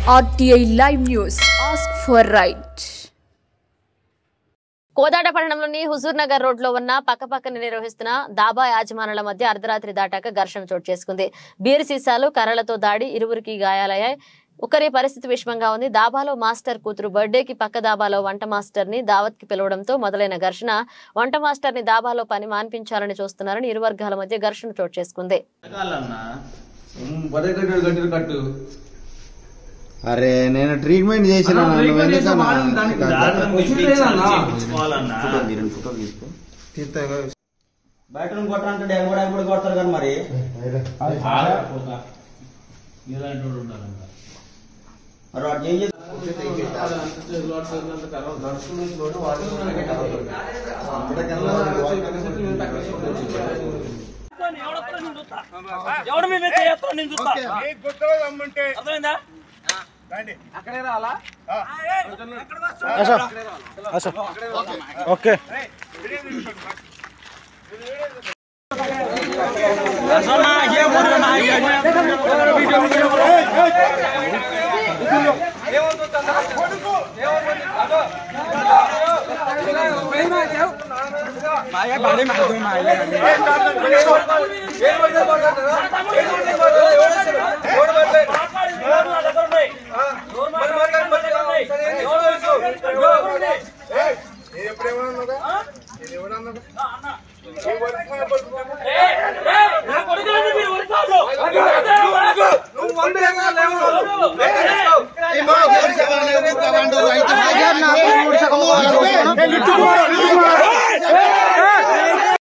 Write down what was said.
RTI Live News. Ask for right. Kodad పట్టణంలోని Huzur Nagar road లో ఉన్న పక్కపక్కన నిర్వహిస్తున్న దాబా యాజమానుల మధ్య అర్ధరాత్రి దాటాక ఘర్షణ చోటు చేసుకుంది. బీర్ సీసాలు కర్రలతో దాడి ఇరువురికి గాయాలయ్యాయి. ఒకరి పరిస్థితి విషమంగా ఉంది. దాబాలో మాస్టర్ కూతురు బర్త్డేకి పక్క దాబాలో వంట మాస్టర్ ని దావత్ కి పిలవడంతో మొదలైన ఘర్షణ వంట మాస్టర్ ని దాబాలో పని మాన్పించాలని చూస్తున్నారని ఇరు వర్గాల మధ్య ఘర్షణ చోటు చేసుకుంది. అరే నేను ట్రీట్మెంట్ చేసిన బయట కొట్టాలంటే కూడా కొడతారు కానీ మరి ఎవడు మేము చేస్తాం నేను చూస్తా అర్థమైందా అక్కడే రావాలా ఓకే రైతు